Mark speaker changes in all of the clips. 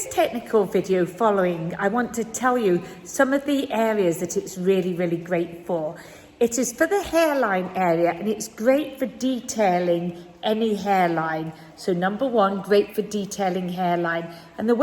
Speaker 1: this technical video following, I want to tell you some of the areas that it's really, really great for. It is for the hairline area and it's great for detailing any hairline. So number one, great for detailing hairline. And the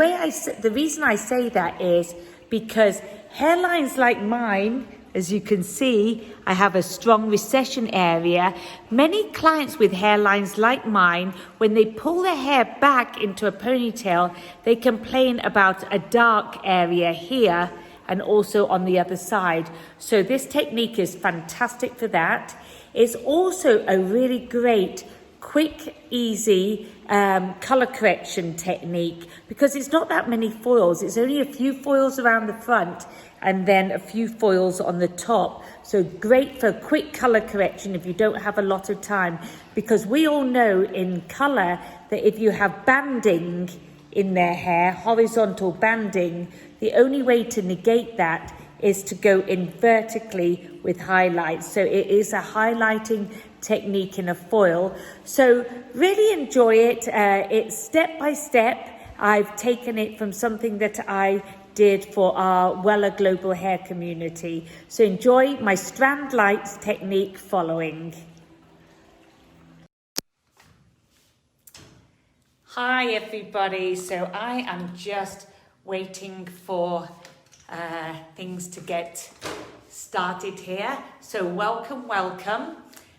Speaker 1: reason I say that is because hairlines like mine, as you can see, I have a strong recession area. Many clients with hairlines like mine, when they pull their hair back into a ponytail, they complain about a dark area here and also on the other side. So this technique is fantastic for that. It's also a really great, quick, easy color correction technique because it's not that many foils. It's only a few foils around the front and then a few foils on the top. So great for quick color correction if you don't have a lot of time, because we all know in color that if you have banding in their hair, horizontal banding, the only way to negate that is to go in vertically with highlights. So it is a highlighting technique in a foil. So really enjoy it. It's step by step. I've taken it from something that I did for our Wella global hair community. So enjoy my Strand lights technique following. Hi everybody, so I am just waiting for things to get started here. So welcome.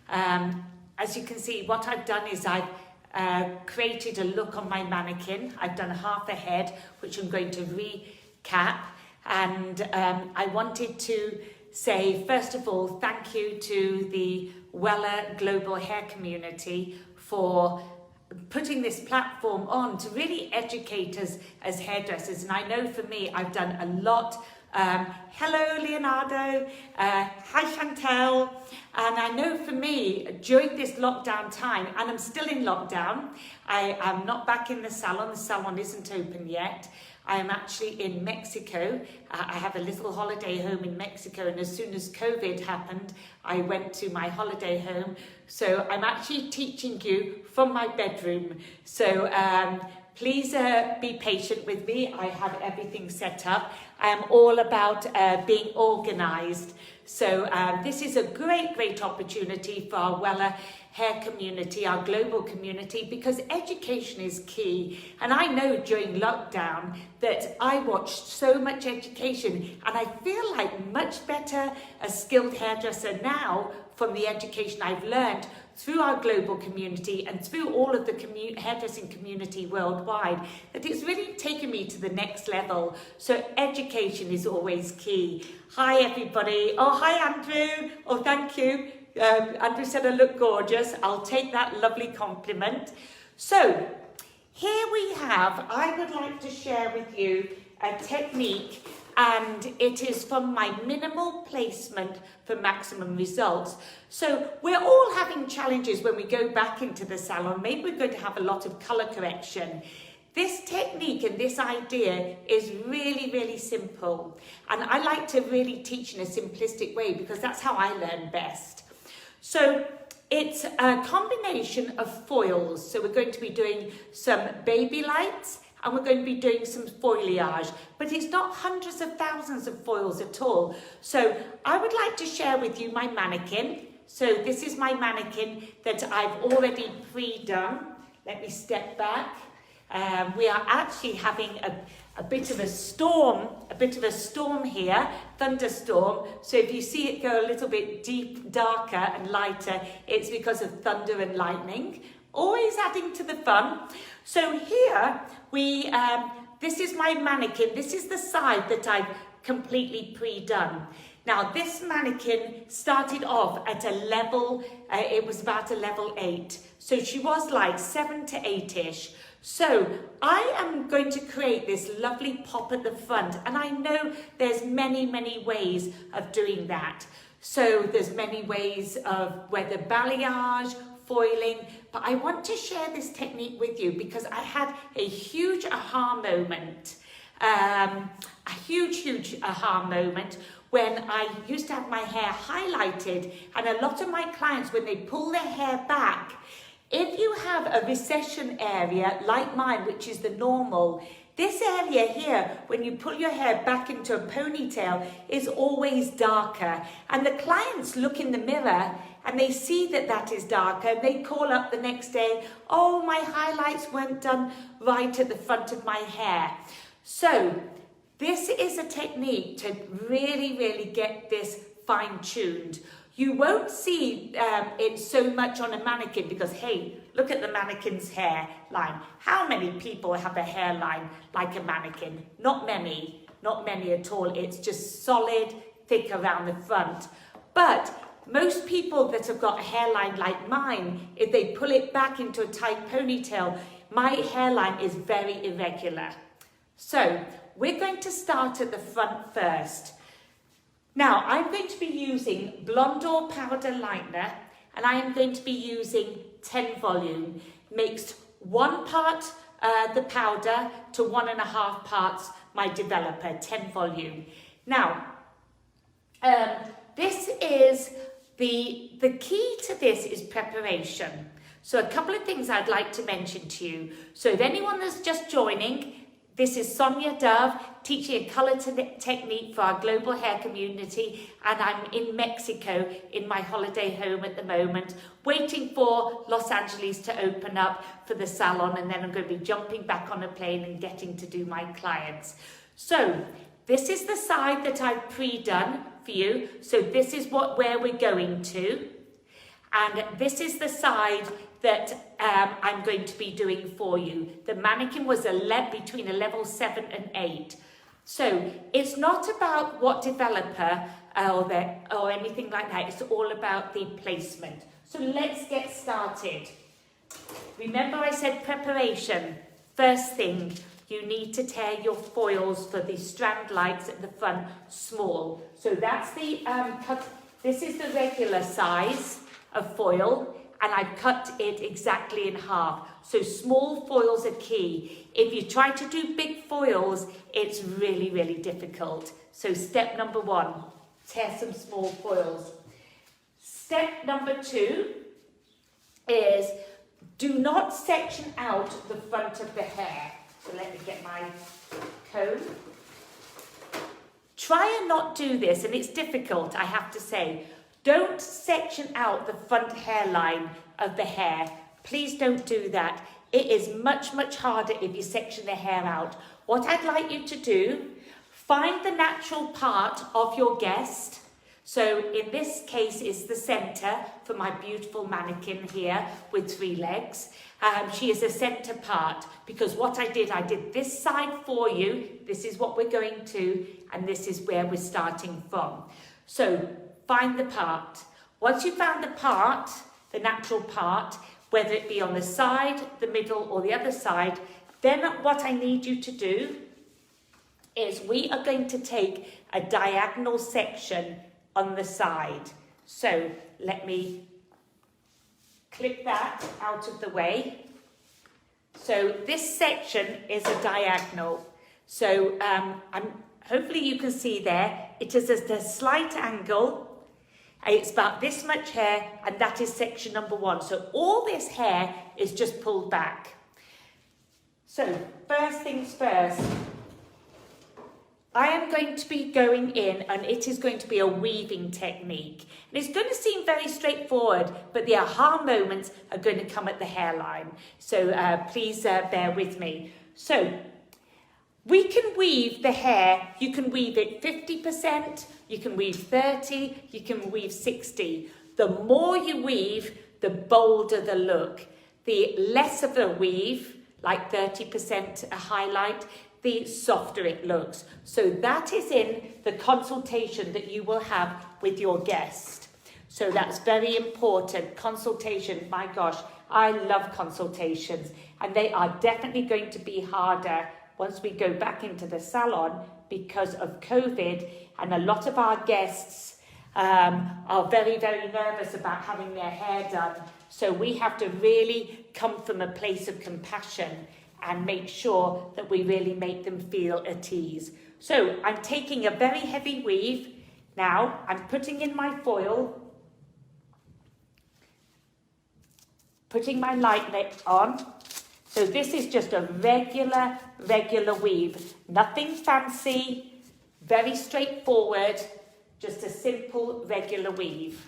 Speaker 1: As you can see, what I've done is I've created a look on my mannequin. I've done half a head, which I'm going to recap. And I wanted to say, first of all, thank you to the Wella global hair community for putting this platform on to really educate us as hairdressers. And I know for me, I've done a lot. Hello Leonardo, hi Chantel. And I know for me, during this lockdown time, and I'm still in lockdown, I am not back in the salon isn't open yet. I am actually in Mexico. I have a little holiday home in Mexico, and as soon as COVID happened, I went to my holiday home. So I'm actually teaching you from my bedroom. So please be patient with me. I have everything set up. I am all about being organized. So this is a great opportunity for our Wella hair community, our global community, because education is key. And I know during lockdown that I watched so much education, and I feel like much better a skilled hairdresser now from the education I've learned through our global community and through all of the hairdressing community worldwide, that it's really taken me to the next level. So education is always key. Hi everybody. Oh, hi Andrew. Oh, thank you. Andrew said I look gorgeous. I'll take that lovely compliment. So here we have, I would like to share with you a technique, and it is from my minimal placement for maximum results. So we're all having challenges when we go back into the salon. Maybe we're going to have a lot of color correction. This technique and this idea is really simple. And I like to really teach in a simplistic way because that's how I learn best. So it's a combination of foils. So we're going to be doing some Babylights and we're going to be doing some foliage, but it's not hundreds of thousands of foils at all. So I would like to share with you my mannequin. So this is my mannequin that I've already pre-done. Let me step back. We are actually having a bit of a storm here, thunderstorm. So if you see it go a little bit darker and lighter, it's because of thunder and lightning, always adding to the fun. So here this is my mannequin. This is the side that I've completely pre-done. Now this mannequin started off at a level, it was about a level 8. So she was like 7 to 8-ish. So I am going to create this lovely pop at the front, and I know there's many ways of doing that. So there's many ways of whether balayage, foiling, but I want to share this technique with you because I had a huge aha moment, a huge aha moment when I used to have my hair highlighted, and a lot of my clients, when they pull their hair back, if you have a recession area like mine, which is the normal, This area here, when you pull your hair back into a ponytail, is always darker. And the clients look in the mirror and they see that that is darker. And they call up the next day, oh, my highlights weren't done right at the front of my hair. So this is a technique to really, really get this fine-tuned. You won't see it so much on a mannequin because, hey, look at the mannequin's hairline. How many people have a hairline like a mannequin? Not many at all. It's just solid, thick around the front. But most people that have got a hairline like mine, if they pull it back into a tight ponytail, my hairline is very irregular. So we're going to start at the front first. Now, I'm going to be using Blondor powder lightener, and I am going to be using 10 volume, mixed 1 part the powder to 1.5 parts my developer, 10 volume. Now, this is the key to this is preparation. So a couple of things I'd like to mention to you. So if anyone that's just joining, this is Sonia Dove teaching a colour technique for our global hair community, and I'm in Mexico in my holiday home at the moment, waiting for Los Angeles to open up for the salon, and then I'm going to be jumping back on a plane and getting to do my clients. So this is the side that I've pre-done for you. So this is where we're going to, and this is the side that I'm going to be doing for you. The mannequin was between a level 7 and 8. So it's not about what developer or anything like that. It's all about the placement. So let's get started. Remember I said preparation. First thing, you need to tear your foils for the strand lights at the front small. So that's the cut. This is the regular size of foil, and I've cut it exactly in half. So small foils are key. If you try to do big foils, it's really, really difficult. So step number 1, tear some small foils. Step number 2 is do not section out the front of the hair. So let me get my comb. Try and not do this, and it's difficult, I have to say. Don't section out the front hairline of the hair. Please don't do that. It is much, much harder if you section the hair out. What I'd like you to do, find the natural part of your guest. So in this case, it's the center for my beautiful mannequin here with 3 legs. She is a center part because what I did this side for you. This is what we're going to, and this is where we're starting from. So find the part. Once you've found the part, the natural part, whether it be on the side, the middle, or the other side, then what I need you to do is we are going to take a diagonal section on the side. So let me clip that out of the way. So this section is a diagonal. So hopefully you can see there, it is at a slight angle. It's about this much hair, and that is section number 1. So all this hair is just pulled back. So first things first, I am going to be going in, and it is going to be a weaving technique. And it's going to seem very straightforward, but the aha moments are going to come at the hairline. So please bear with me. So we can weave the hair. You can weave it 50%, you can weave 30, you can weave 60. The more you weave, the bolder the look. The less of a weave, like 30% a highlight, the softer it looks. So that is in the consultation that you will have with your guest. So that's very important. Consultation, my gosh, I love consultations, and they are definitely going to be harder once we go back into the salon because of COVID, and a lot of our guests are very, very nervous about having their hair done. So we have to really come from a place of compassion and make sure that we really make them feel at ease. So I'm taking a very heavy weave. Now I'm putting in my foil, putting my light net on. So this is just a regular regular weave. Nothing fancy, very straightforward, just a simple regular weave.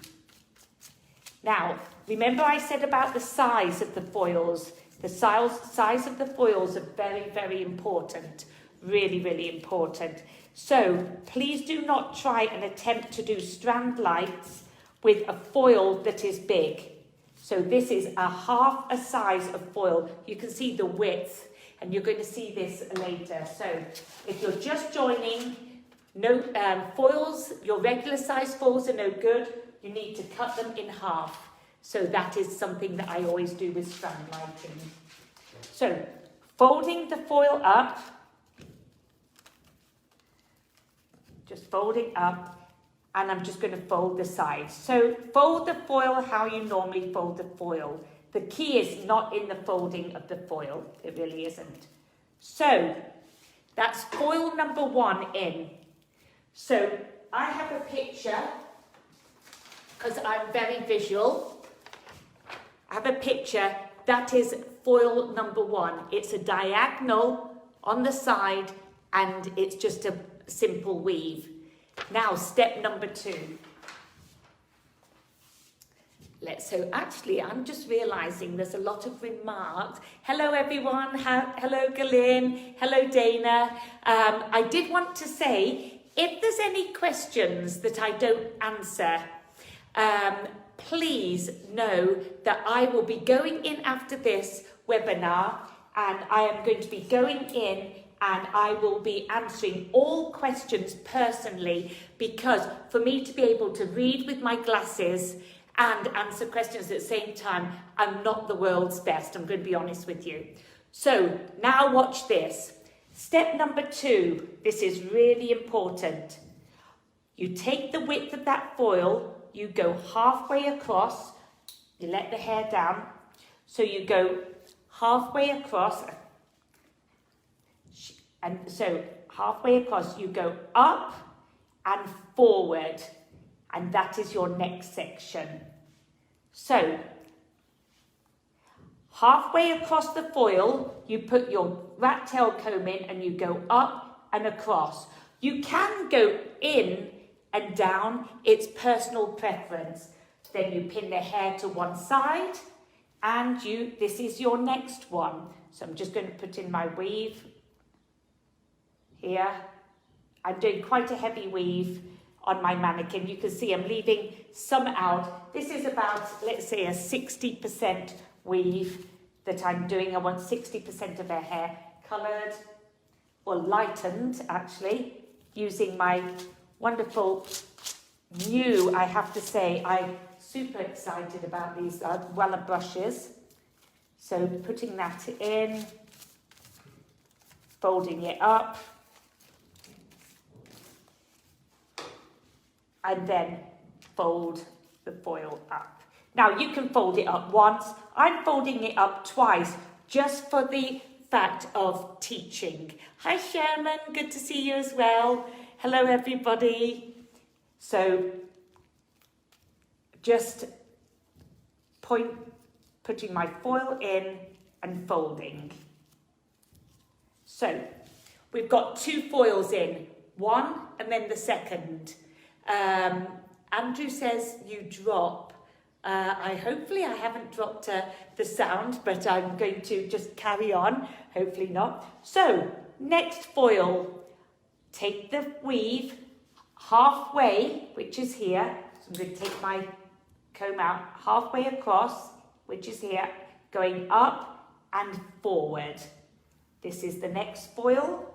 Speaker 1: Now, remember I said about the size of the foils. The size of the foils are very, very important. Really, really important. So please do not try and attempt to do strand lights with a foil that is big. So this is a half a size of foil. You can see the width, and you're going to see this later. So if you're just joining, no foils, your regular size foils are no good. You need to cut them in half. So that is something that I always do with strand lighting. So folding the foil up, just folding up, and I'm just going to fold the sides. So fold the foil how you normally fold the foil. The key is not in the folding of the foil. It really isn't. So that's foil number 1 in. So I have a picture, because I'm very visual. I have a picture that is foil number 1. It's a diagonal on the side, and it's just a simple weave. Now, step number 2. So actually, I'm just realising there's a lot of remarks. Hello, everyone. Hello, Galyn. Hello, Dana. I did want to say, if there's any questions that I don't answer, please know that I will be going in after this webinar, and I am going to be going in and I will be answering all questions personally, because for me to be able to read with my glasses and answer questions at the same time, I'm not the world's best, I'm going to be honest with you. So now watch this. Step number 2, this is really important. You take the width of that foil, you go halfway across, you let the hair down, so you go halfway across, and so halfway across you go up and forward, and that is your next section. So halfway across the foil, you put your rat tail comb in and you go up and across. You can go in and down, it's personal preference. Then you pin the hair to one side, and this is your next one. So I'm just going to put in my weave here. I'm doing quite a heavy weave on my mannequin. You can see I'm leaving some out. This is about, let's say, a 60% weave that I'm doing. I want 60% of her hair coloured, or lightened actually, using my wonderful new, I have to say, I'm super excited about these Wella brushes. So putting that in, folding it up, and then fold the foil up. Now you can fold it up once. I'm folding it up twice, just for the fact of teaching. Hi Sherman, good to see you as well. Hello everybody. So just putting my foil in and folding. So we've got 2 foils in, one and then the second. Andrew says you drop. Hopefully I haven't dropped the sound, but I'm going to just carry on. Hopefully not. So next foil, take the weave halfway, which is here. So I'm going to take my comb out halfway across, which is here, going up and forward. This is the next foil.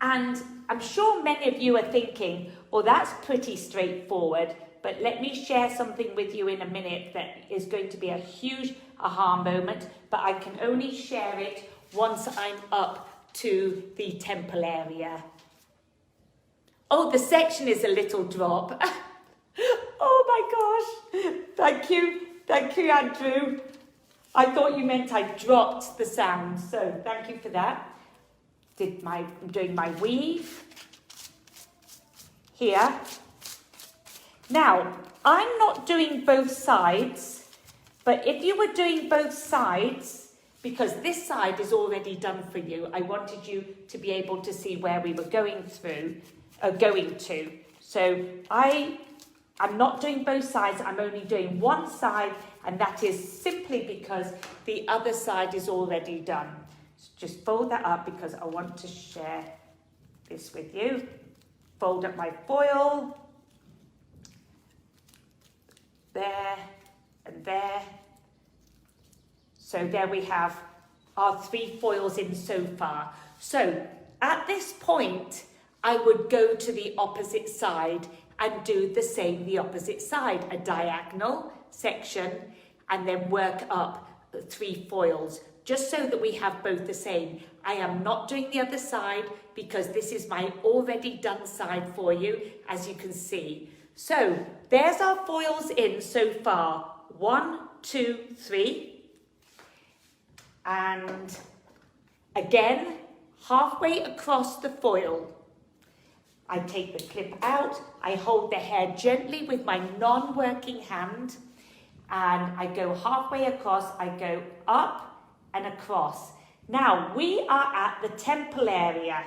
Speaker 1: And I'm sure many of you are thinking, well, that's pretty straightforward, but let me share something with you in a minute that is going to be a huge aha moment, but I can only share it once I'm up to the temple area. Oh, the section is a little drop. Oh my gosh. Thank you, Andrew. I thought you meant I dropped the sound, so thank you for that. I'm doing my weave here. Now, I'm not doing both sides, but if you were doing both sides, because this side is already done for you. I wanted you to be able to see where we were going to. So I'm not doing both sides, I'm only doing one side, and that is simply because the other side is already done. So just fold that up because I want to share this with you. Fold up my foil, there and there. So there we have our 3 foils in so far. So at this point, I would go to the opposite side and do the same, the opposite side, a diagonal section, and then work up 3 foils, just so that we have both the same. I am not doing the other side because this is my already done side for you, as you can see. So there's our foils in so far. 1, 2, 3. And again, halfway across the foil, I take the clip out, I hold the hair gently with my non-working hand, and I go halfway across, I go up and across. Now, we are at the temple area,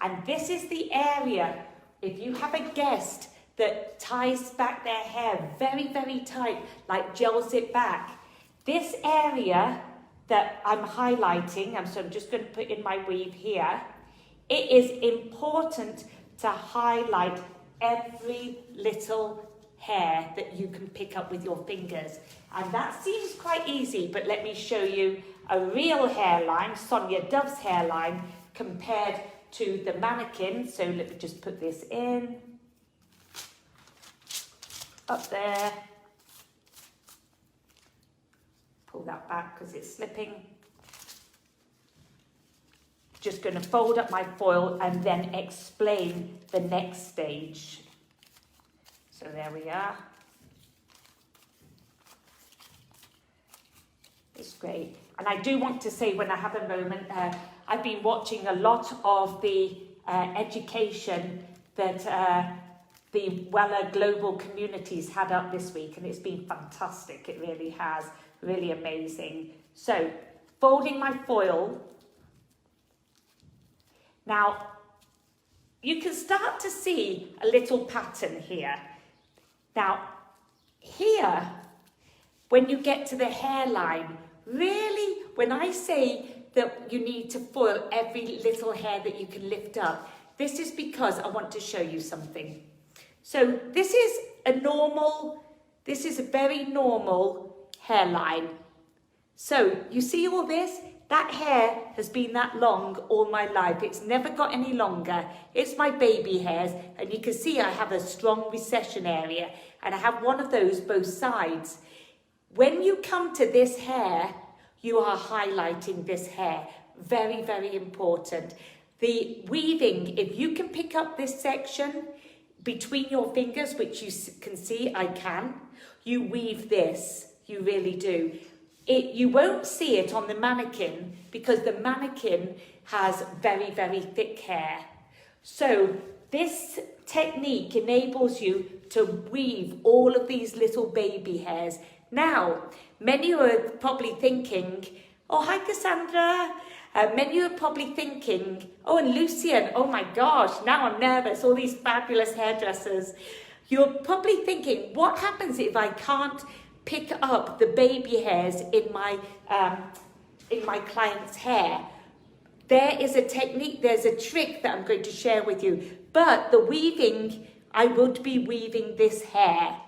Speaker 1: and this is the area, if you have a guest that ties back their hair very, very tight, like gels it back, this area that I'm highlighting, so I'm just going to put in my weave here, it is important to highlight every little hair that you can pick up with your fingers. And that seems quite easy, but let me show you a real hairline, Sonia Dove's hairline, compared to the mannequin. So let me just put this in, up there, pull that back because it's slipping. Just going to fold up my foil and then explain the next stage. So there we are. It's great. And I do want to say, when I have a moment, I've been watching a lot of the education that the Wella Global Communities had up this week, and it's been fantastic. It really has. Really amazing. So, folding my foil. Now, you can start to see a little pattern here. Now, here, when you get to the hairline, really, when I say that you need to foil every little hair that you can lift up, this is because I want to show you something. So this is a very normal hairline. So you see all this? That hair has been that long all my life. It's never got any longer. It's my baby hairs, and you can see I have a strong recession area, and I have one of those both sides. When you come to this hair, you are highlighting this hair. Very, very important. The weaving, if you can pick up this section between your fingers, which you can see I can, you weave this. You really do. You won't see it on the mannequin because the mannequin has very, very thick hair. So this technique enables you to weave all of these little baby hairs. Now, many are probably thinking, oh, hi, Cassandra. Many are probably thinking, oh, and Lucian, oh my gosh, now I'm nervous, all these fabulous hairdressers. You're probably thinking, what happens if I can't pick up the baby hairs in my client's hair? There is a technique, there's a trick that I'm going to share with you. But the weaving, I would be weaving this hair.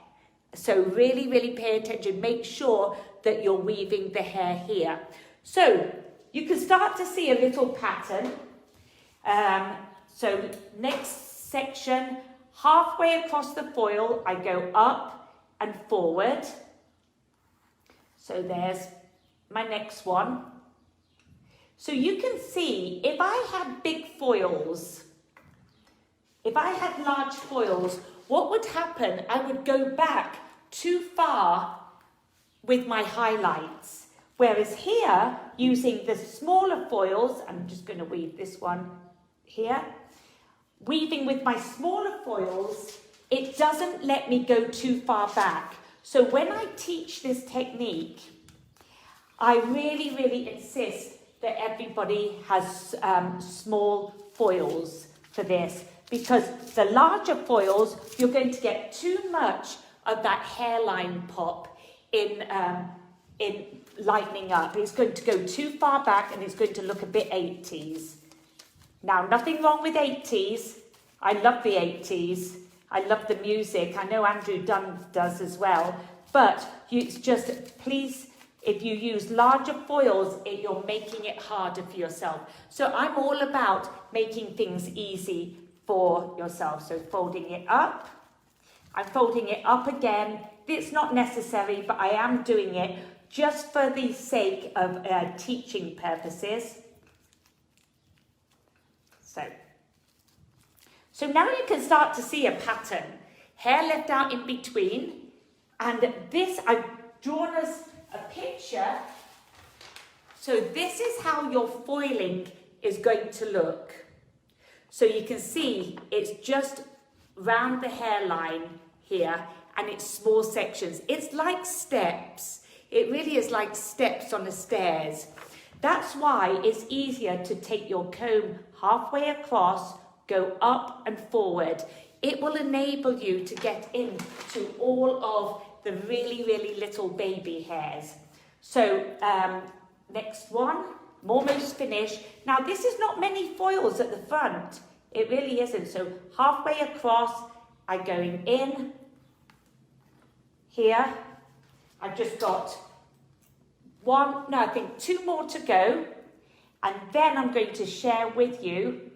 Speaker 1: So really, really pay attention. Make sure that you're weaving the hair here. So you can start to see a little pattern. So next section, halfway across the foil, I go up and forward. So there's my next one. So you can see, if I had big foils, if I had large foils, what would happen? I would go back too far with my highlights. Whereas here, using the smaller foils, I'm just going to weave this one here. Weaving with my smaller foils, it doesn't let me go too far back. So when I teach this technique, I really, really insist that everybody has small foils for this, because the larger foils, you're going to get too much of that hairline pop in lightening up. It's going to go too far back and it's going to look a bit 80s. Now, nothing wrong with 80s. I love the 80s. I love the music. I know Andrew Dunn does as well. But it's just, please, if you use larger foils, you're making it harder for yourself. So I'm all about making things easy for yourself. So folding it up. I'm folding it up again. It's not necessary, but I am doing it just for the sake of teaching purposes. So now you can start to see a pattern. Hair left out in between. And this, I've drawn us a picture. So this is how your foiling is going to look. So you can see it's just round the hairline here, and it's small sections. It's like steps. It really is like steps on the stairs. That's why it's easier to take your comb halfway across, go up and forward. It will enable you to get into all of the really, really little baby hairs. So next one, I'm almost finished. Now this is not many foils at the front. It really isn't. So halfway across, I'm going in here. I've just got I think 2 more to go. And then I'm going to share with you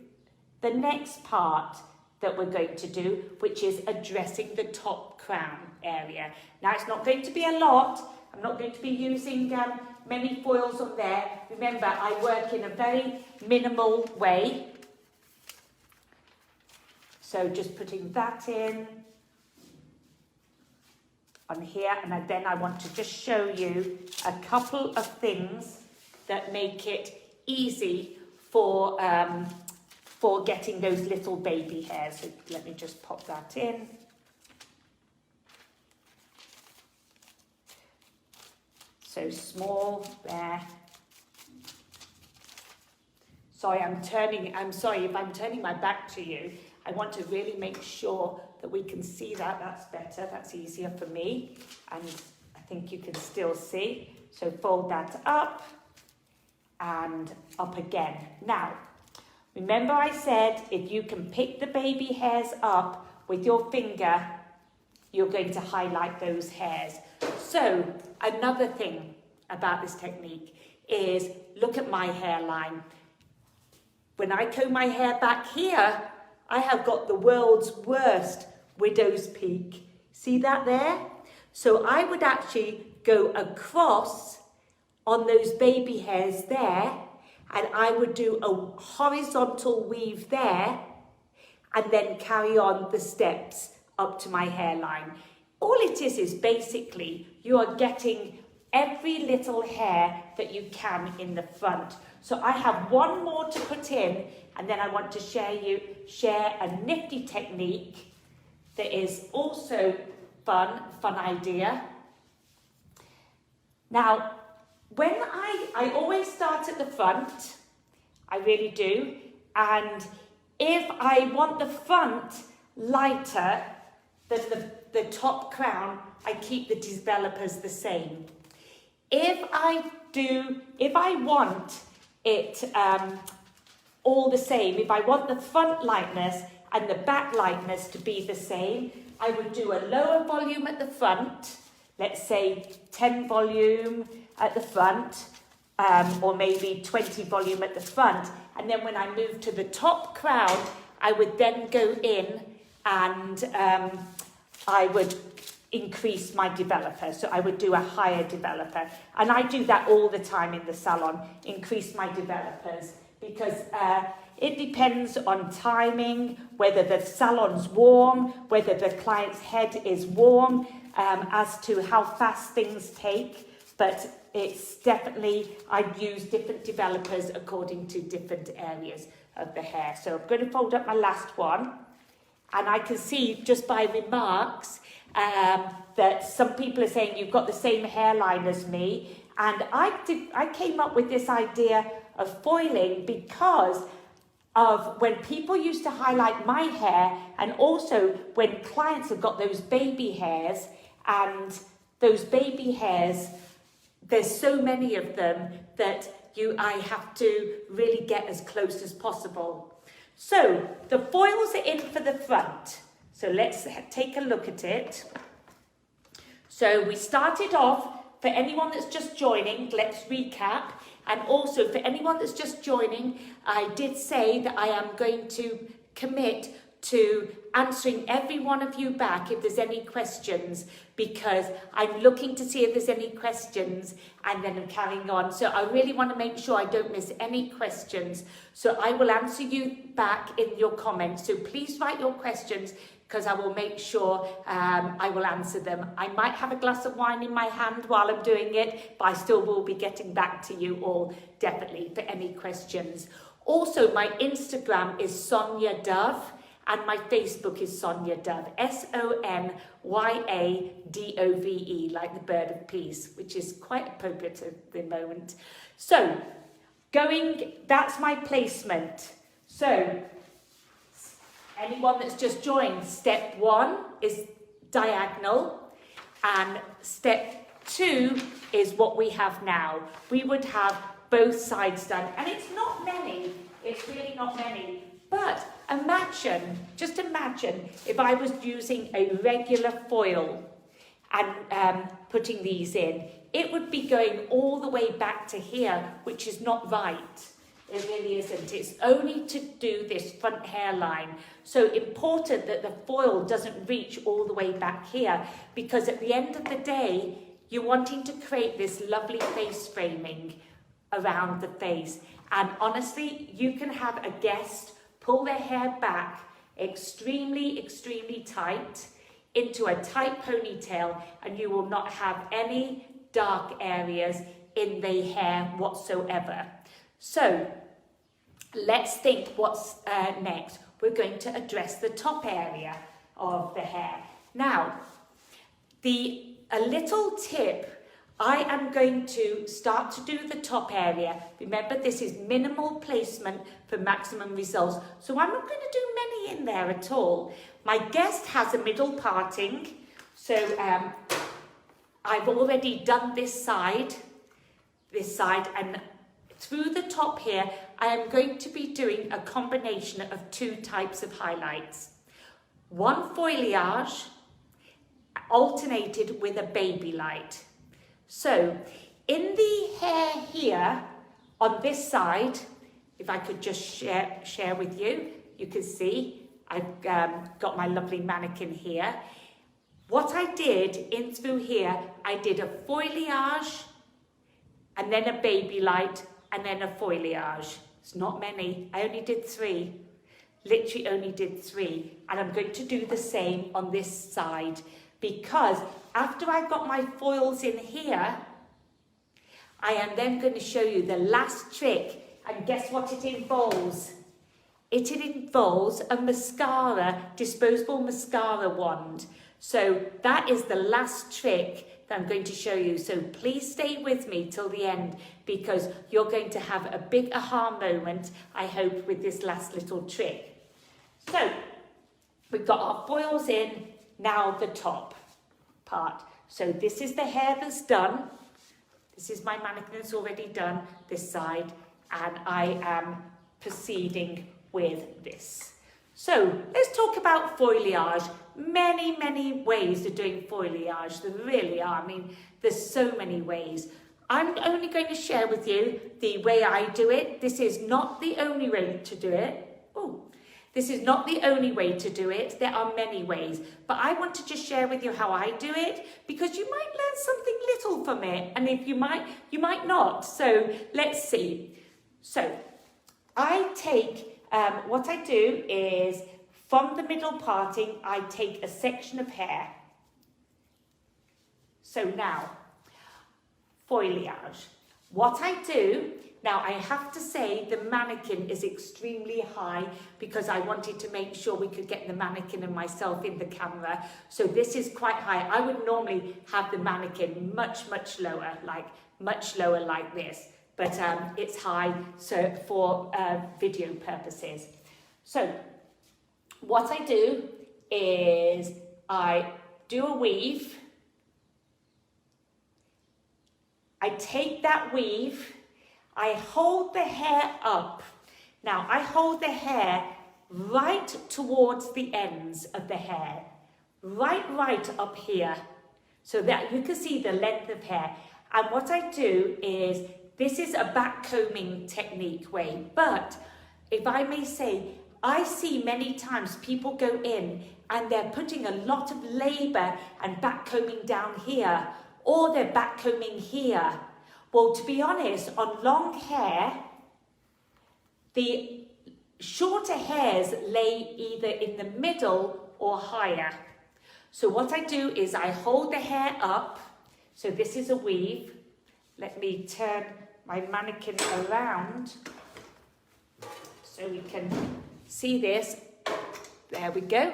Speaker 1: the next part that we're going to do, which is addressing the top crown area. Now, it's not going to be a lot. I'm not going to be using many foils on there. Remember, I work in a very minimal way. So just putting that in on here, and then I want to just show you a couple of things that make it easy for getting those little baby hairs. So let me just pop that in. So small there. I'm sorry if I'm turning my back to you. I want to really make sure that we can see that. That's better. That's easier for me. And I think you can still see. So fold that up and up again. Now, remember I said if you can pick the baby hairs up with your finger, you're going to highlight those hairs. So another thing about this technique is look at my hairline. When I comb my hair back here, I have got the world's worst widow's peak. See that there? So I would actually go across on those baby hairs there, and I would do a horizontal weave there, and then carry on the steps up to my hairline. All it is basically you are getting every little hair that you can in the front. So I have one more to put in, and then I want to share a nifty technique that is also fun idea. Now, when I always start at the front, I really do, and if I want the front lighter than the top crown, I keep the developers the same. If I want it all the same, if I want the front lightness and the back lightness to be the same, I would do a lower volume at the front, let's say 10 volume at the front, or maybe 20 volume at the front. And then when I move to the top crown, I would then go in and I would increase my developer. So I would do a higher developer. And I do that all the time in the salon, increase my developers, because it depends on timing, whether the salon's warm, whether the client's head is warm, as to how fast things take. But it's definitely, I use different developers according to different areas of the hair. So I'm going to fold up my last one. And I can see just by remarks that some people are saying you've got the same hairline as me. And I came up with this idea of foiling because of when people used to highlight my hair, and also when clients have got those baby hairs, and those baby hairs, there's so many of them that I have to really get as close as possible. So the foils are in for the front. So let's take a look at it. So we started off, for anyone that's just joining, let's recap. And also for anyone that's just joining, I did say that I am going to commit to answering every one of you back if there's any questions, because I'm looking to see if there's any questions and then I'm carrying on. So I really want to make sure I don't miss any questions. So I will answer you back in your comments. So please write your questions, because I will make sure I will answer them. I might have a glass of wine in my hand while I'm doing it, but I still will be getting back to you all, definitely, for any questions. Also, my Instagram is Sonia Dove, and my Facebook is Sonia Dove, SONYADOVE, like the bird of peace, which is quite appropriate at the moment. So, that's my placement. So, anyone that's just joined, step 1 is diagonal, and step 2 is what we have now. We would have both sides done, and it's not many, it's really not many, but just imagine if I was using a regular foil and putting these in, it would be going all the way back to here, which is not right. It really isn't. It's only to do this front hairline. So important that the foil doesn't reach all the way back here, because at the end of the day, you're wanting to create this lovely face framing around the face. And honestly, you can have a guest pull their hair back extremely, extremely tight into a tight ponytail, and you will not have any dark areas in the hair whatsoever. So let's think what's next. We're going to address the top area of the hair. Now, a little tip, I am going to start to do the top area. Remember, this is minimal placement for maximum results. So I'm not going to do many in there at all. My guest has a middle parting. So I've already done this side, and through the top here, I am going to be doing a combination of 2 types of highlights. One foliage alternated with a baby light. So in the hair here, on this side, if I could just share with you, you can see I've got my lovely mannequin here. What I did in through here, I did a foliage, and then a baby light, and then a foliage. It's not many, I only did 3. Literally only did 3. And I'm going to do the same on this side, because after I've got my foils in here, I am then going to show you the last trick. And guess what it involves? It involves a mascara, disposable mascara wand. So that is the last trick that I'm going to show you. So please stay with me till the end, because you're going to have a big aha moment, I hope, with this last little trick. So we've got our foils in, now the top part. So this is the hair that's done. This is my mannequin that's already done, this side, and I am proceeding with this. So let's talk about foliage. Many, many ways of doing foliage. There really are. I mean, there's so many ways. I'm only going to share with you the way I do it. This is not the only way to do it. This is not the only way to do it. There are many ways, but I want to just share with you how I do it, because you might learn something little from it, and if you might not. So let's see. So I take, what I do is, from the middle parting, I take a section of hair. So now, foliage. What I do, now I have to say the mannequin is extremely high because I wanted to make sure we could get the mannequin and myself in the camera. So this is quite high. I would normally have the mannequin much lower, like this. But it's high so for video purposes. So what I do is I do a weave. I take that weave, I hold the hair up. Now I hold the hair right towards the ends of the hair, right up here, so that you can see the length of hair. And what I do is, this is a back combing technique way, but if I may say, I see many times people go in and they're putting a lot of labour and back combing down here, or they're back combing here. Well, to be honest, on long hair, the shorter hairs lay either in the middle or higher. So what I do is I hold the hair up. So this is a weave. Let me turn my mannequin around so we can see this. There we go.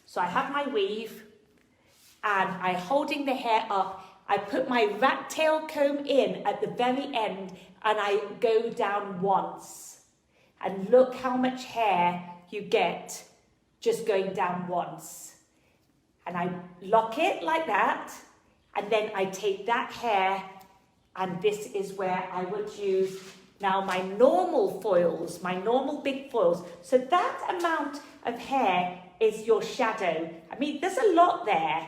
Speaker 1: So I have my weave and I'm holding the hair up. I put my rat tail comb in at the very end and I go down once. And look how much hair you get just going down once. And I lock it like that, and then I take that hair, and this is where I would use now my normal foils, my normal big foils. So that amount of hair is your shadow. I mean, there's a lot there.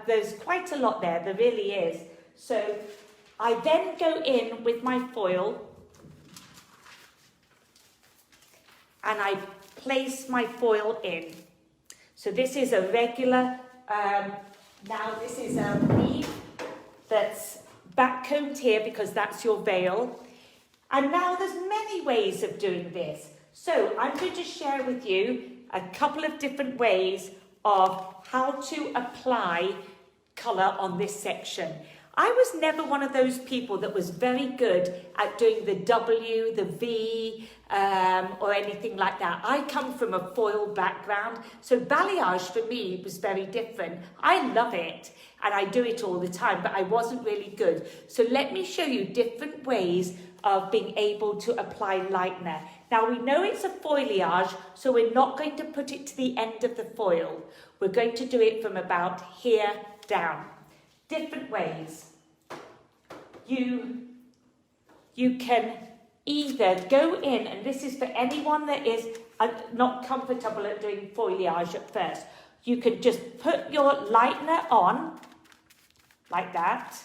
Speaker 1: There's quite a lot there, there really is. So I then go in with my foil and I place my foil in. So this is a regular, now this is a weave that's back combed here because that's your veil. And now there's many ways of doing this. So I'm going to share with you a couple of different ways of how to apply colour on this section. I was never one of those people that was very good at doing the W, the V, or anything like that. I come from a foil background, so balayage for me was very different. I love it, and I do it all the time, but I wasn't really good. So let me show you different ways of being able to apply lightener. Now we know it's a foliage, so we're not going to put it to the end of the foil. We're going to do it from about here down. Different ways. You can either go in, and this is for anyone that is not comfortable at doing foliage at first. You can just put your lightener on, like that,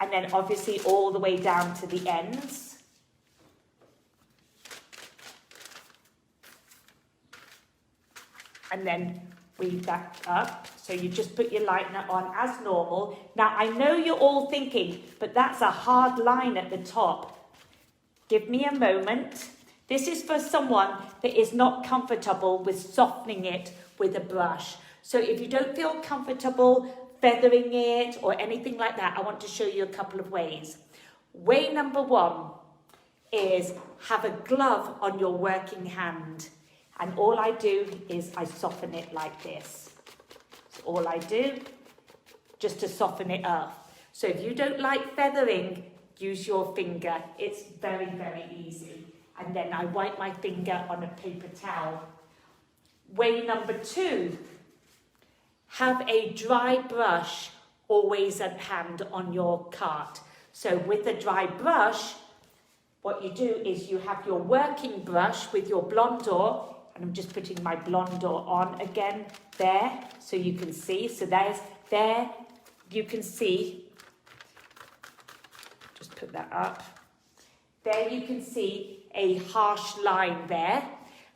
Speaker 1: and then obviously all the way down to the ends. And then weave that up. So you just put your lightener on as normal. Now I know you're all thinking, but that's a hard line at the top. Give me a moment. This is for someone that is not comfortable with softening it with a brush. So if you don't feel comfortable feathering it or anything like that, I want to show you a couple of ways. Way number one is have a glove on your working hand. And all I do is I soften it like this. That's all I do, just to soften it up. So if you don't like feathering, use your finger. It's very, very easy. And then I wipe my finger on a paper towel. Way number two, have a dry brush always at hand on your cart. So with a dry brush, what you do is you have your working brush with your blonde-or, and I'm just putting my blonde-or on again there so you can see. So there you can see. Just put that up. There you can see a harsh line there.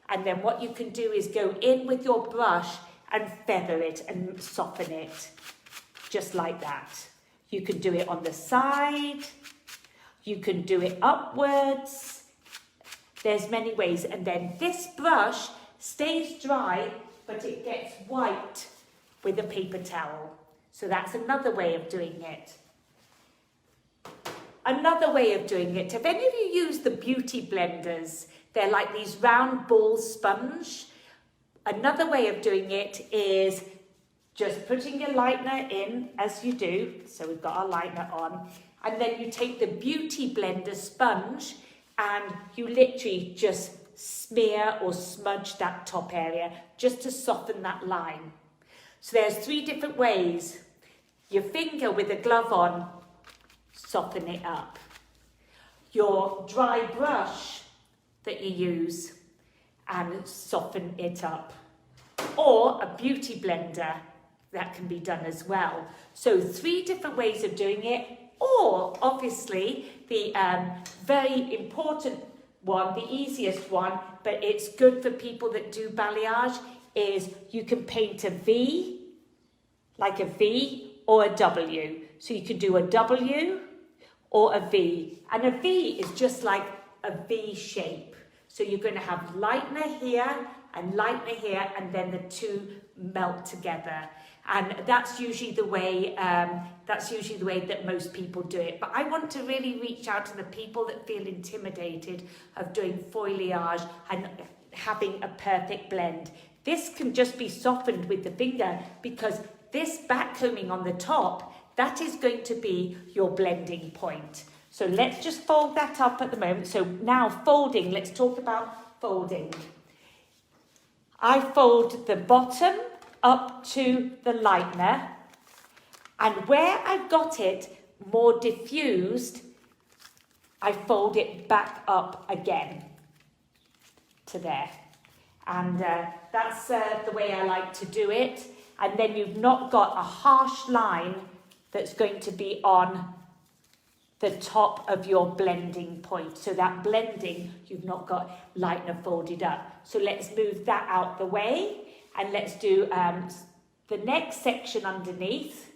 Speaker 1: And then what you can do is go in with your brush and feather it and soften it. Just like that. You can do it on the side. You can do it upwards. There's many ways. And then this brush stays dry, but it gets white with a paper towel. So that's another way of doing it. Another way of doing it, have any of you used the beauty blenders? They're like these round ball sponge. Another way of doing it is just putting your lightener in as you do. So we've got our lightener on. And then you take the beauty blender sponge and you literally just smear or smudge that top area just to soften that line. So there's 3 different ways. Your finger with a glove on, soften it up. Your dry brush that you use and soften it up. Or a beauty blender, that can be done as well. So 3 different ways of doing it. Or obviously the very important one, the easiest one, but it's good for people that do balayage, is you can paint a V, like a V, or a W. So you can do a W or a V. And a V is just like a V shape. So you're going to have lightener here and lightener here, and then the 2 melt together. And that's usually the way that most people do it. But I want to really reach out to the people that feel intimidated of doing foliage and having a perfect blend. This can just be softened with the finger, because this backcombing on the top, that is going to be your blending point. So let's just fold that up at the moment. So now folding, let's talk about folding. I fold the bottom up to the lightener, and where I've got it more diffused, I fold it back up again to there. And that's the way I like to do it. And then you've not got a harsh line that's going to be on the top of your blending point. So that blending, you've not got lightener folded up. So let's move that out the way, and let's do the next section underneath,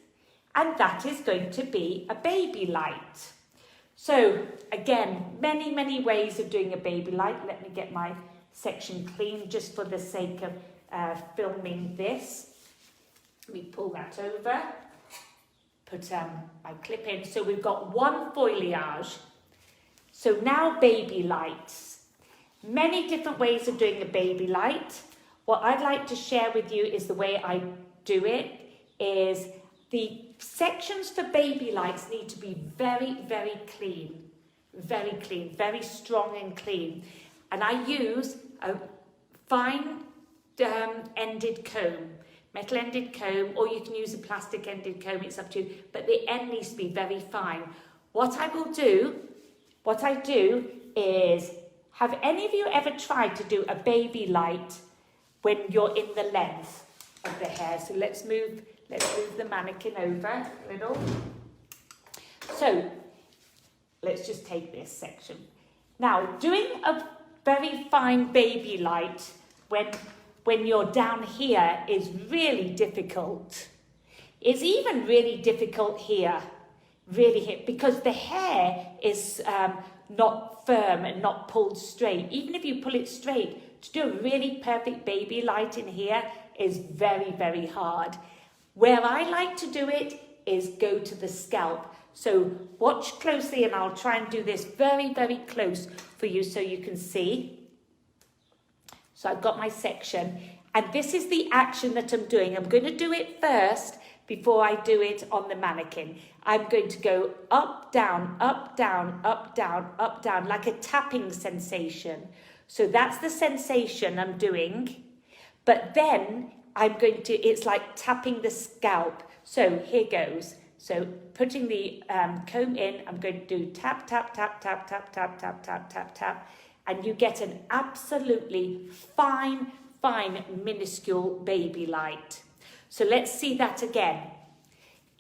Speaker 1: and that is going to be a baby light. So again, many, many ways of doing a baby light. Let me get my section clean just for the sake of filming this. Let me pull that over, put my clip in. So we've got 1 foliage. So now baby lights. Many different ways of doing a baby light. What I'd like to share with you is the way I do it is the sections for baby lights need to be very, very clean, very strong and clean. And I use a fine ended comb, metal ended comb, or you can use a plastic ended comb, it's up to you, but the end needs to be very fine. What I do is, have any of you ever tried to do a baby light when you're in the length of the hair? So let's move the mannequin over a little. So let's just take this section. Now, doing a very fine baby light when you're down here is really difficult. It's even really difficult here, because the hair is not firm and not pulled straight. Even if you pull it straight, to do a really perfect baby light in here is very, very hard. Where I like to do it is go to the scalp. So watch closely, and I'll try and do this very, very close for you so you can see. So I've got my section, and this is the action that I'm doing. I'm going to do it first before I do it on the mannequin. I'm going to go up, down, up, down, up, down, up, down, like a tapping sensation. So that's the sensation I'm doing. But then I'm going to, it's like tapping the scalp. So here goes. So putting the comb in, I'm going to do tap, tap, tap, tap, tap, tap, tap, tap, tap, tap. And you get an absolutely fine, minuscule baby light. So let's see that again.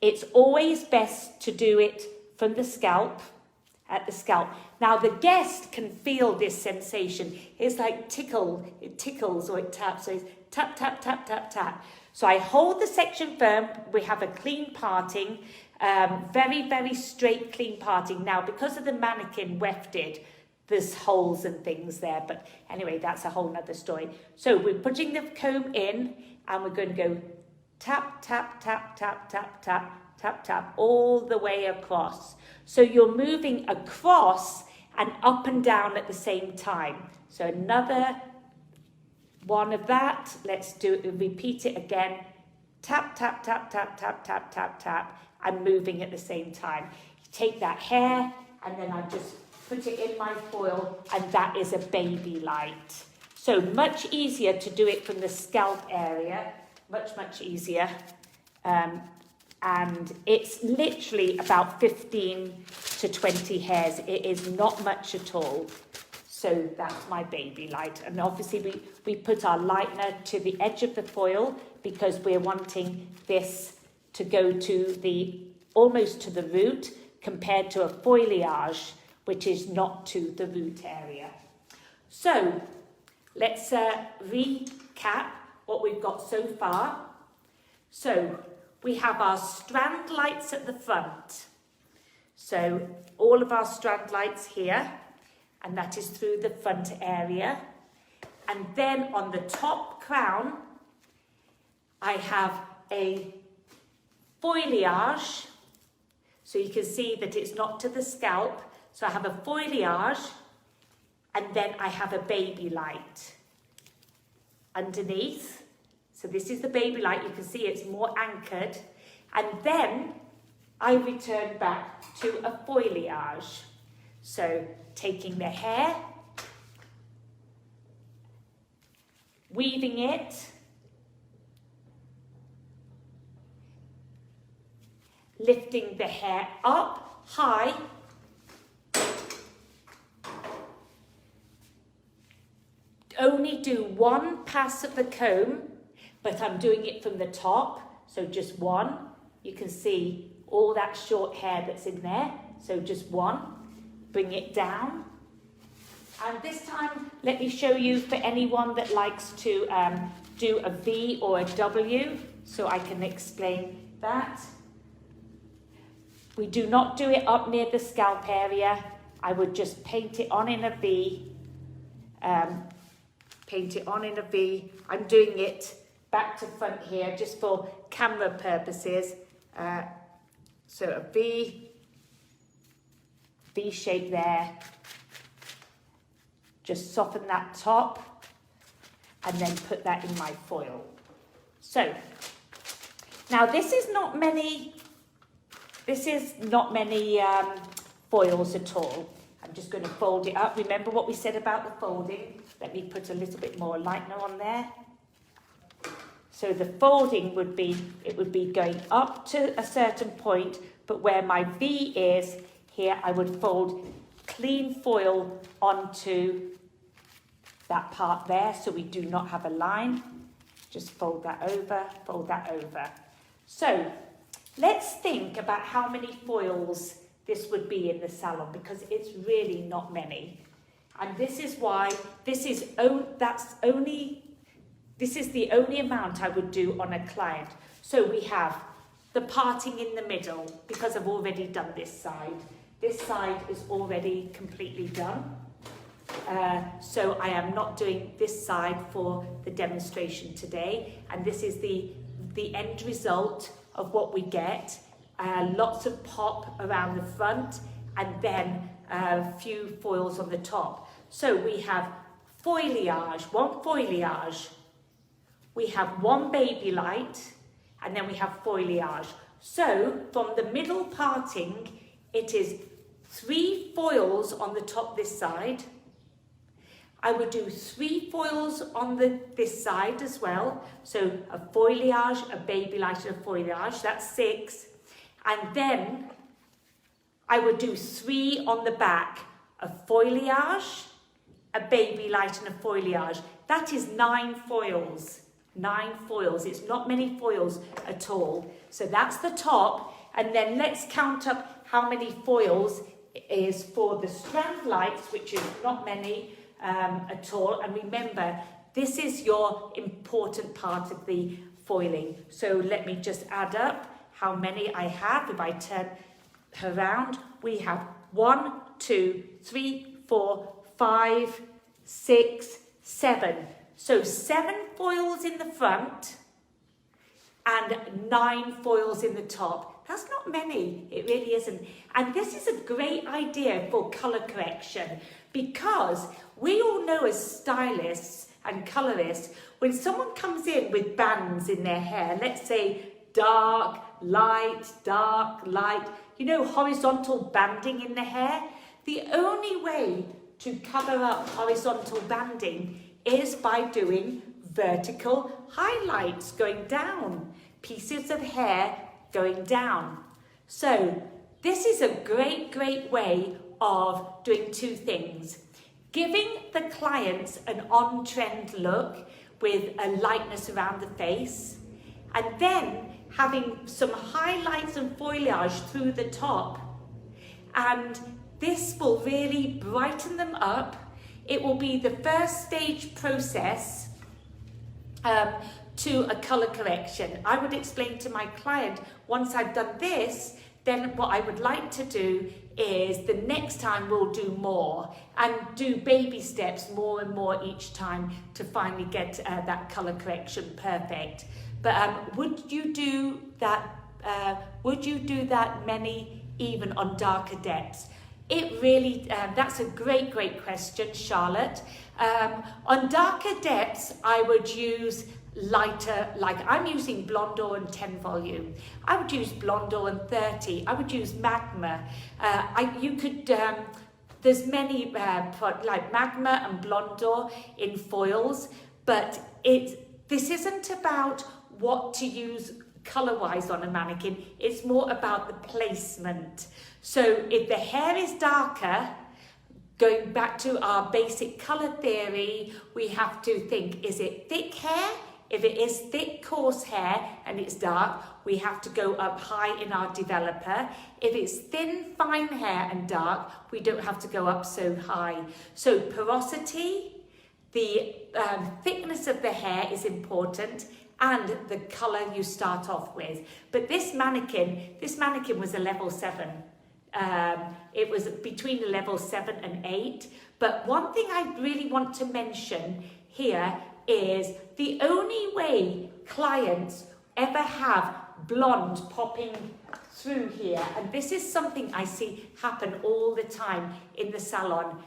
Speaker 1: It's always best to do it from the scalp, at the scalp. Now the guest can feel this sensation. It's like it tickles or it taps. So it's tap, tap, tap, tap, tap. So I hold the section firm. We have a clean parting, very, very straight, clean parting. Now, because of the mannequin wefted, there's holes and things there. But anyway, that's a whole nother story. So we're putting the comb in, and we're going to go tap, tap, tap, tap, tap, tap, tap, tap, all the way across. So you're moving across and up and down at the same time. So another one of that. Let's repeat it again. Tap, tap, tap, tap, tap, tap, tap, tap, and moving at the same time. You take that hair, and then I just put it in my foil, and that is a baby light. So much easier to do it from the scalp area, much easier. And it's literally about 15 to 20 hairs. It is not much at all. So that's my baby light. And obviously we put our lightener to the edge of the foil because we're wanting this to go to almost to the root compared to a foliage, which is not to the root area. So let's recap what we've got so far. So we have our strand lights at the front. So all of our strand lights here, and that is through the front area. And then on the top crown, I have a foliage. So you can see that it's not to the scalp. So I have a foliage, and then I have a baby light underneath. So this is the baby light. You can see it's more anchored. And then I return back to a foliage. So taking the hair, weaving it, lifting the hair up high, only do one pass of the comb, but I'm doing it from the top, so just one. You can see all that short hair that's in there, so just one. Bring it down. And this time, let me show you for anyone that likes to do a V or a W, so I can explain that. We do not do it up near the scalp area. I would just paint it on in a V. Paint it on in a V. I'm doing it back to front here just for camera purposes. So a V shape there. Just soften that top and then put that in my foil. So now this is not many foils at all. I'm just going to fold it up. Remember what we said about the folding? Let me put a little bit more lightener on there. So the folding would be going up to a certain point, but where my V is, here I would fold clean foil onto that part there, so we do not have a line. Just fold that over, fold that over. So let's think about how many foils this would be in the salon, because it's really not many. And this is why this is the only amount I would do on a client. So we have the parting in the middle, because I've already done this side. This side is already completely done. So I am not doing this side for the demonstration today. And this is the end result of what we get. Lots of pop around the front, and then a few foils on the top. So we have foliage, one foliage. We have one baby light, and then we have foliage. So from the middle parting, it is 3 foils on the top this side. I would do 3 foils on this side as well. So a foliage, a baby light, and a foliage, that's 6. And then I would do 3 on the back, a foliage, a baby light, and a foliage. That is 9 foils. 9 foils. It's not many foils at all. So that's the top. And then let's count up how many foils is for the strand lights, which is not many at all. And remember, this is your important part of the foiling. So let me just add up how many I have. If I turn around, we have 1, 2, 3, 4, 5, 6, 7. So 7 foils in the front, and 9 foils in the top. That's not many, it really isn't. And this is a great idea for colour correction, because we all know as stylists and colourists, when someone comes in with bands in their hair, let's say dark, light, you know, horizontal banding in the hair, the only way to cover up horizontal banding is by doing vertical highlights going down, pieces of hair going down. So this is a great way of doing 2 things. Giving the clients an on-trend look with a lightness around the face, and then having some highlights and foliage through the top. And this will really brighten them up. It will be the first stage process to a colour correction. I would explain to my client, once I've done this, then what I would like to do is the next time we'll do more and do baby steps more and more each time to finally get that colour correction perfect. But would you do that many even on darker depths? It really, that's a great question, Charlotte. On darker depths, I would use lighter, like I'm using Blondeau and 10 volume. I would use Blondeau and 30. I would use Magma. There's many like Magma and Blondeau in foils, but this isn't about what to use colour-wise on a mannequin. It's more about the placement. So if the hair is darker, going back to our basic colour theory, we have to think, is it thick hair? If it is thick, coarse hair and it's dark, we have to go up high in our developer. If it's thin, fine hair and dark, we don't have to go up so high. So porosity, the thickness of the hair is important, and the colour you start off with. But this mannequin was a level 7. It was between a level 7 and 8. But one thing I really want to mention here is the only way clients ever have blonde popping through here, and this is something I see happen all the time in the salon.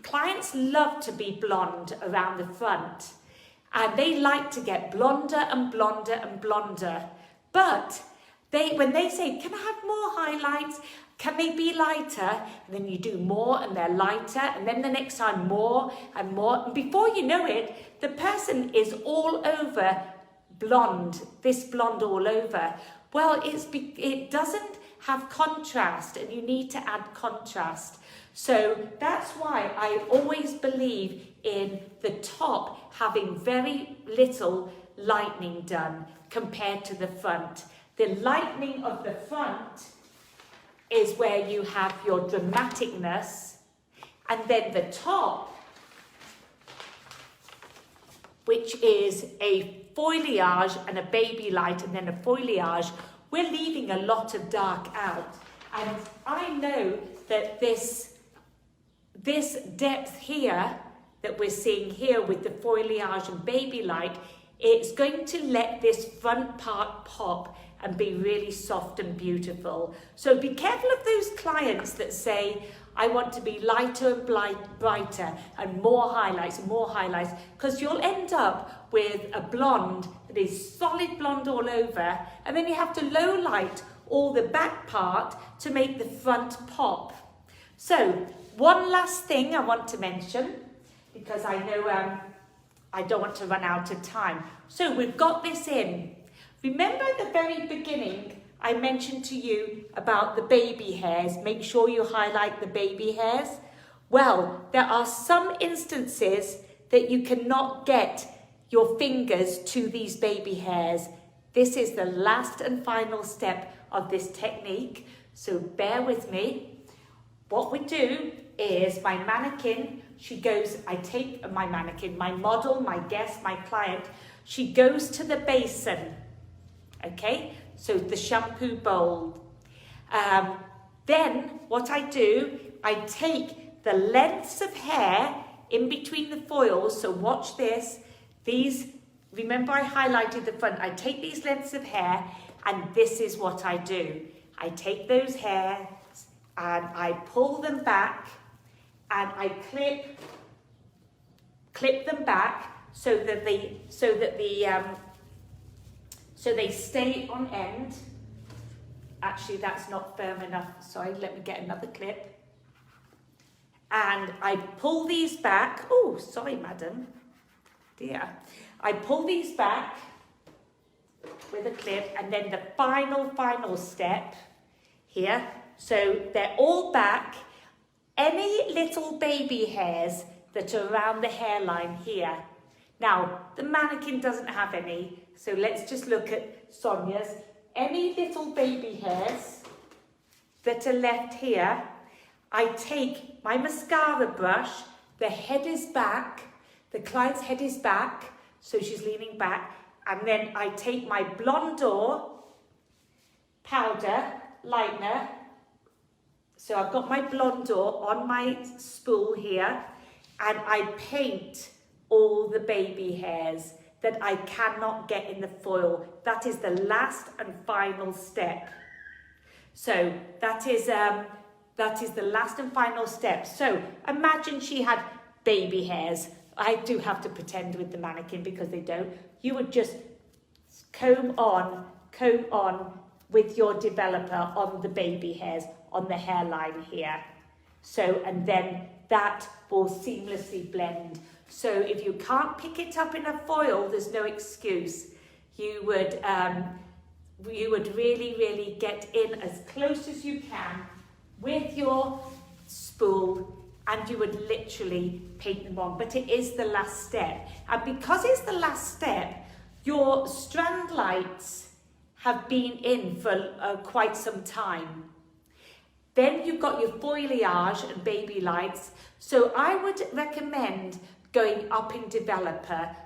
Speaker 1: Clients love to be blonde around the front, and they like to get blonder and blonder and blonder. But when they say, can I have more highlights? Can they be lighter? And then you do more and they're lighter, and then the next time more and more. And before you know it, the person is all over blonde, this blonde all over. Well, it doesn't have contrast, and you need to add contrast. So that's why I always believe in the top having very little lightening done compared to the front. The lightening of the front is where you have your dramaticness, and then the top, which is a foliage and a baby light and then a foliage, we're leaving a lot of dark out. And I know that this depth here that we're seeing here with the foliage and baby light, it's going to let this front part pop and be really soft and beautiful. So be careful of those clients that say, I want to be lighter and brighter and more highlights, because you'll end up with a blonde that is solid blonde all over, and then you have to low light all the back part to make the front pop. So one last thing I want to mention, because I know I don't want to run out of time. So we've got this in. Remember at the very beginning, I mentioned to you about the baby hairs. Make sure you highlight the baby hairs. Well, there are some instances that you cannot get your fingers to these baby hairs. This is the last and final step of this technique, so bear with me. What we do is my mannequin, I take my mannequin, my model, my guest, my client, she goes to the basin, okay? So the shampoo bowl. Then what I do, I take the lengths of hair in between the foils, so watch this, these remember I highlighted the front. I take these lengths of hair and this is what I do. I take those hairs and I pull them back and I clip them back so they stay on end. Actually, that's not firm enough. Sorry, let me get another clip. And I pull these back. Oh, sorry, madam. Dear. I pull these back with a clip, and then the final step here. So they're all back. Any little baby hairs that are around the hairline here. Now, the mannequin doesn't have any, so let's just look at Sonia's. Any little baby hairs that are left here, I take my mascara brush, the head is back, the client's head is back, so she's leaning back, and then I take my Blondor powder, lightener, so I've got my Blondor on my spool here, and I paint all the baby hairs that I cannot get in the foil. That is the last and final step. So that is the last and final step. So imagine she had baby hairs. I do have to pretend with the mannequin because they don't. You would just comb on with your developer on the baby hairs, on the hairline here. So, and then that will seamlessly blend. So if you can't pick it up in a foil, there's no excuse. You would really get in as close as you can with your spool, and you would literally paint them on. But it is the last step. And because it's the last step, your strand lights have been in for quite some time. Then you've got your foliage and baby lights. So I would recommend going up in developer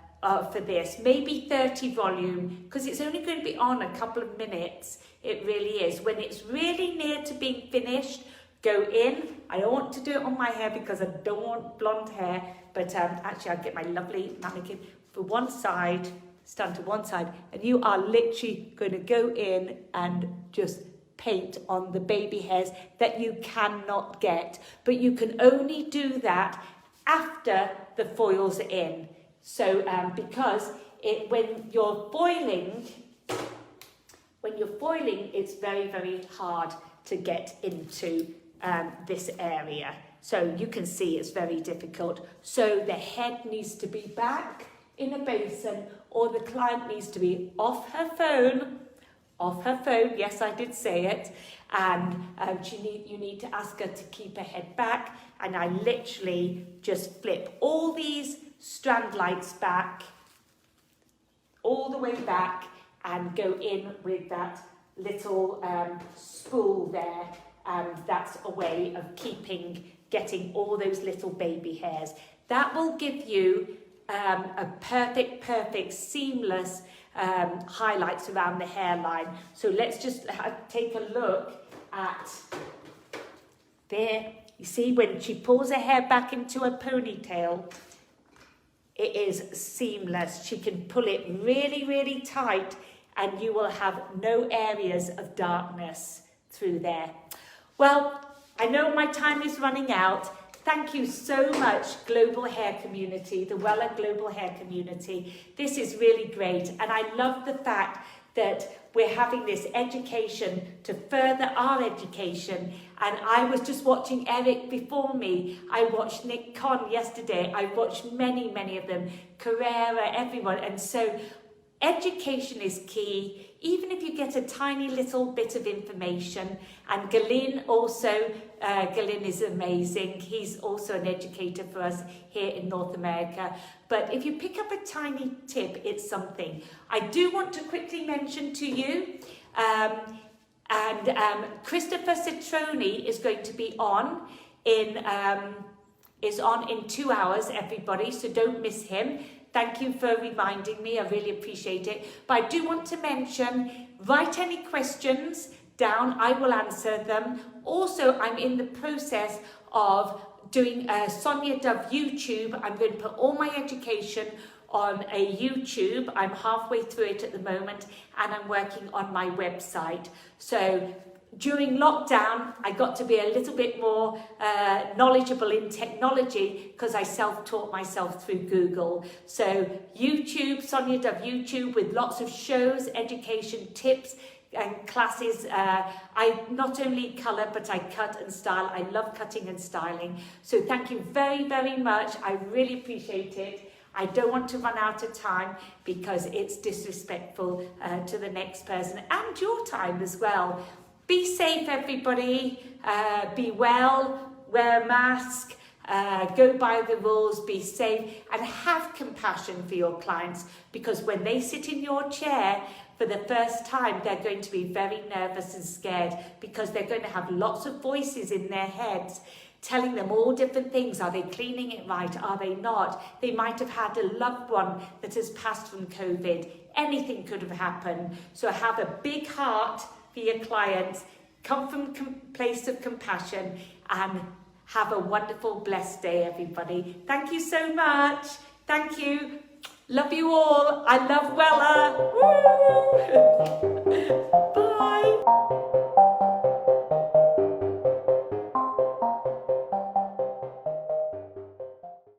Speaker 1: for this, maybe 30 volume, because it's only going to be on a couple of minutes. It really is. When it's really near to being finished, go in. I don't want to do it on my hair because I don't want blonde hair, but actually I'll get my lovely mannequin for one side, stand to one side, and you are literally going to go in and just paint on the baby hairs that you cannot get, but you can only do that after the foils are in. So because when you're foiling, it's very, very hard to get into this area. So you can see it's very difficult. So the head needs to be back in a basin, or the client needs to be off her phone, yes, I did say it, and you need to ask her to keep her head back, and I literally just flip all these strand lights back, all the way back, and go in with that little spool there, and that's a way of getting all those little baby hairs. That will give you a perfect, seamless highlights around the hairline. So let's just take a look at there. You see, when she pulls her hair back into a ponytail, it is seamless. She can pull it really, really tight, and you will have no areas of darkness through there. Well, I know my time is running out. Thank you so much, Global Hair Community, the Wella Global Hair Community. This is really great, and I love the fact that we're having this education to further our education. And I was just watching Eric before me. I watched Nick Conn yesterday. I watched many of them, Carrera, everyone. And so education is key, even if you get a tiny little bit of information. And Galin also, Galin is amazing. He's also an educator for us here in North America. But if you pick up a tiny tip, it's something. I do want to quickly mention to you, Christopher Citroni is going to be on in 2 hours, everybody, so don't miss him. Thank you for reminding me. I really appreciate it. But I do want to mention, write any questions down. I will answer them. Also, I'm in the process of doing a Sonia Dove YouTube. I'm going to put all my education on a YouTube. I'm halfway through it at the moment, and I'm working on my website. So during lockdown, I got to be a little bit more knowledgeable in technology because I self-taught myself through Google. So YouTube, Sonia Dove YouTube, with lots of shows, education tips and classes. I not only colour, but I cut and style. I love cutting and styling. So thank you very, very much. I really appreciate it. I don't want to run out of time because it's disrespectful to the next person and your time as well. Be safe, everybody. Be well, wear a mask, go by the rules, be safe, and have compassion for your clients, because when they sit in your chair for the first time, they're going to be very nervous and scared, because they're going to have lots of voices in their heads telling them all different things. Are they cleaning it right? Are they not? They might have had a loved one that has passed from COVID. Anything could have happened. So have a big heart for your clients, come from a place of compassion, and have a wonderful, blessed day, everybody. Thank you so much. Thank you. Love you all. I love Wella. Woo! Bye.